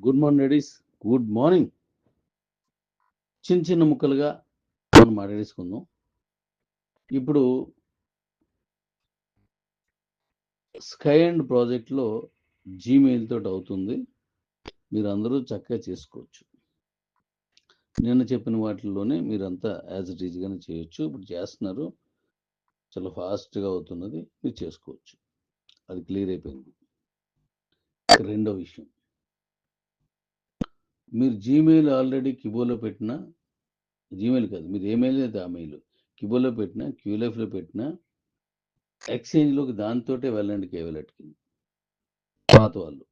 Good morning ladies, good morning. చిన్న చిన్న ముక్కలుగా మనం మాట్లాడేసుకుందాం. ఇప్పుడు స్కై అండ్ ప్రాజెక్ట్లో జీమెయిల్ తోటి అవుతుంది. మీరు అందరూ చక్కగా చేసుకోవచ్చు. నేను చెప్పిన వాటిల్లోనే మీరంతా యాజ్ ఇట్ ఈజ్గానే చేయొచ్చు. ఇప్పుడు చేస్తున్నారు, చాలా ఫాస్ట్గా అవుతున్నది, మీరు చేసుకోవచ్చు. అది క్లియర్ అయిపోయింది. రెండో విషయం, మీరు జీమెయిల్ ఆల్రెడీ కిబోలో పెట్టిన, జీమెయిల్ కాదు, మీరు ఏ మెయిల్ అయితే ఆ మెయిల్ కిబోలో పెట్టినా, క్యూలైఫ్లో పెట్టినా, ఎక్స్చేంజ్లోకి దాంతోటే వెళ్ళండి. కేవలెట్కి పాత వాళ్ళు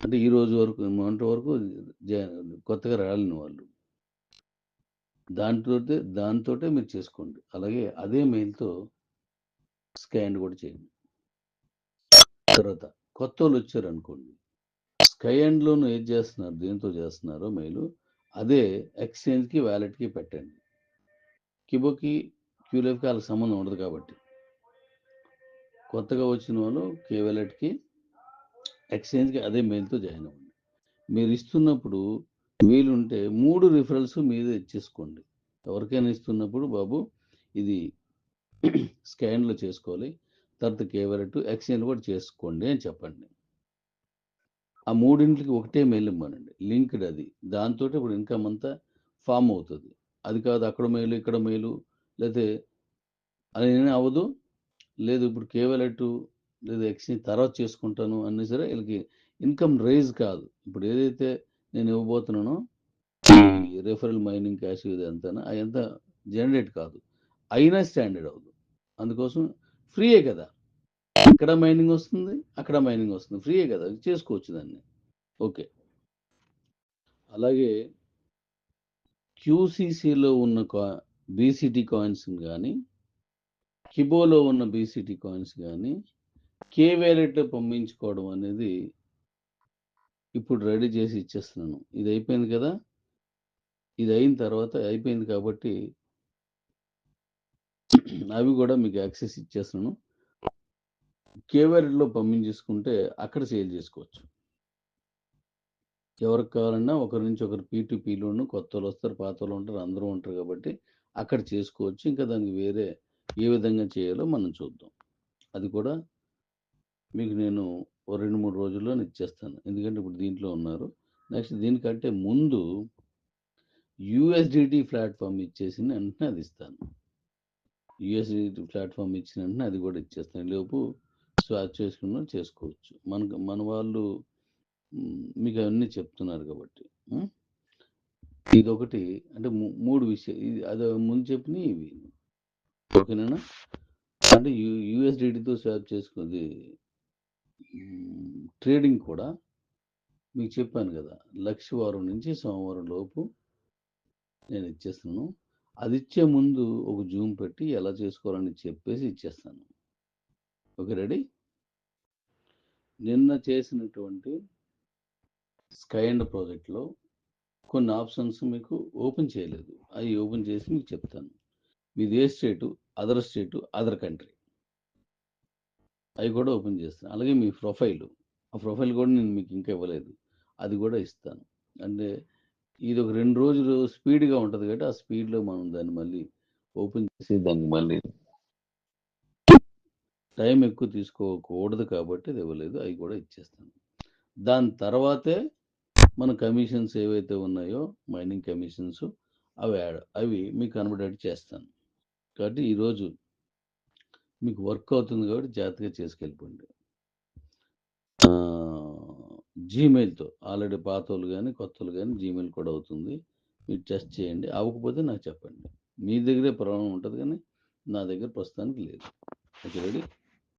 అంటే ఈ రోజు వరకు మొన్నటి వరకు కొత్తగా రాలిన వాళ్ళు దాంతోటే మీరు చేసుకోండి. అలాగే అదే మెయిల్తో స్కాన్ కూడా చేయండి. తర్వాత కొత్త వాళ్ళు వచ్చారనుకోండి, స్కై అండ్లోనూ ఏది చేస్తున్నారు, దేంతో చేస్తున్నారో మెయిల్ అదే ఎక్స్చేంజ్కి వ్యాలెట్కి పెట్టండి. కిబోకి క్యూలైఫ్కి వాళ్ళకి సంబంధం ఉండదు కాబట్టి కొత్తగా వచ్చిన వాళ్ళు కేవలెట్కి ఎక్స్చేంజ్కి అదే మెయిల్తో జాయిన్ అవ్వండి. మీరు ఇస్తున్నప్పుడు వీలుంటే 3 రిఫరల్స్ మీదే ఇచ్చేసుకోండి. ఎవరికైనా ఇస్తున్నప్పుడు బాబు ఇది స్కాన్లో చేసుకోవాలి, తర్వాత కేవలెట్ ఎక్స్చేంజ్ కూడా చేసుకోండి అని చెప్పండి. ఆ మూడింటికి ఒకటే మెయిల్ ఇవ్వనండి, లింక్డ్. అది దాంతో ఇప్పుడు ఇన్కమ్ అంతా ఫామ్ అవుతుంది. అది కాదు అక్కడ మెయిల్ ఇక్కడ మెయిల్ లేకపోతే అది అవ్వదు. లేదు ఇప్పుడు కేవలెట్ లేదు ఎక్స్చేంజ్ తర్వాత చేసుకుంటాను అన్నీ సరే, వీళ్ళకి ఇన్కమ్ రైజ్ కాదు. ఇప్పుడు ఏదైతే నేను ఇవ్వబోతున్నానో ఈ రెఫరల్ మైనింగ్ క్యాష్ ఇదంతా అదంతా జనరేట్ కాదు, అయినా స్టాండర్డ్ అవ్వదు. అందుకోసం ఫ్రీయే కదా, ఇక్కడ మైనింగ్ వస్తుంది అక్కడ మైనింగ్ వస్తుంది, ఫ్రీయే కదా, చేసుకోవచ్చు దాన్ని. ఓకే. అలాగే క్యూసీసీలో ఉన్న బీసీటీ కాయిన్స్ కానీ కిబోలో ఉన్న బీసీటీ కాయిన్స్ కానీ కేవాలెట్లో పంపించుకోవడం అనేది ఇప్పుడు రెడీ చేసి ఇచ్చేస్తున్నాను. ఇది అయిపోయింది కదా, ఇది అయిన తర్వాత అయిపోయింది కాబట్టి అవి కూడా మీకు యాక్సెస్ ఇచ్చేస్తున్నాను. కేవాలెట్లో పంపించేసుకుంటే అక్కడ సేల్ చేసుకోవచ్చు. ఎవరికి కావాలన్నా ఒకరి నుంచి ఒకరు P2Pలోను కొత్త వాళ్ళు వస్తారు, పాత వాళ్ళు ఉంటారు, అందరూ ఉంటారు కాబట్టి అక్కడ చేసుకోవచ్చు. ఇంకా దానికి వేరే ఏ విధంగా చేయాలో మనం చూద్దాం. అది కూడా మీకు నేను 2-3 రోజుల్లో ఇచ్చేస్తాను. ఎందుకంటే ఇప్పుడు దీంట్లో ఉన్నారు. నెక్స్ట్ దీనికంటే ముందు USDT ప్లాట్ఫామ్ ఇచ్చేసిన వెంటనే అది ఇస్తాను. USDT ప్లాట్ఫామ్ ఇచ్చిన వెంటనే అది కూడా ఇచ్చేస్తాను. లోపు స్వాప్ చేసుకున్న చేసుకోవచ్చు. మన వాళ్ళు మీకు అవన్నీ చెప్తున్నారు కాబట్టి ఇదొకటి. అంటే 3 విషయాలు, ఇది అది ముందు చెప్పినవి ఇవి. ఓకేనా? అంటే USDTతో స్వాప్ చేసుకుంది ట్రేడింగ్ కూడా మీకు చెప్పాను కదా, లక్షవారం నుంచి సోమవారం లోపు నేను ఇచ్చేస్తాను. అది ఇచ్చే ముందు ఒక జూమ్ పెట్టి ఎలా చేసుకోవాలని చెప్పేసి ఇచ్చేస్తాను. Okay, ready? నిన్న చేసినటువంటి స్కై అండ్ ప్రాజెక్ట్లో కొన్ని ఆప్షన్స్ మీకు ఓపెన్ చేయలేదు, అవి ఓపెన్ చేసి మీకు చెప్తాను. మీది ఏ స్టేటు, అదర్ స్టేటు, అదర్ కంట్రీ, అవి కూడా ఓపెన్ చేస్తాను. అలాగే మీ ప్రొఫైల్, ఆ ప్రొఫైల్ కూడా నేను మీకు ఇంకా ఇవ్వలేదు, అది కూడా ఇస్తాను. అంటే ఇది ఒక 2 రోజులు స్పీడ్గా ఉంటుంది కాబట్టి ఆ స్పీడ్లో మనం దాన్ని మళ్ళీ ఓపెన్ చేసి దానికి మళ్ళీ టైం ఎక్కువ తీసుకోకూడదు కాబట్టి అది ఇవ్వలేదు, అవి కూడా ఇచ్చేస్తాను. దాని తర్వాతే మన కమిషన్స్ ఏవైతే ఉన్నాయో మైనింగ్ కమిషన్స్ అవి మీకు కన్వర్ట్ చేస్తాను. కాబట్టి ఈరోజు మీకు వర్క్ అవుతుంది కాబట్టి జాగ్రత్తగా చేసుకెళ్ళిపోండి. జీమెయిల్తో ఆల్రెడీ పాత వాళ్ళు కానీ కొత్త వాళ్ళు కానీ జీమెయిల్ కూడా అవుతుంది. మీరు టెస్ట్ చేయండి, అవ్వకపోతే నాకు చెప్పండి. మీ దగ్గరే ప్రాబ్లం ఉంటుంది కానీ నా దగ్గర ప్రస్తుతానికి లేదు. Okay, ready?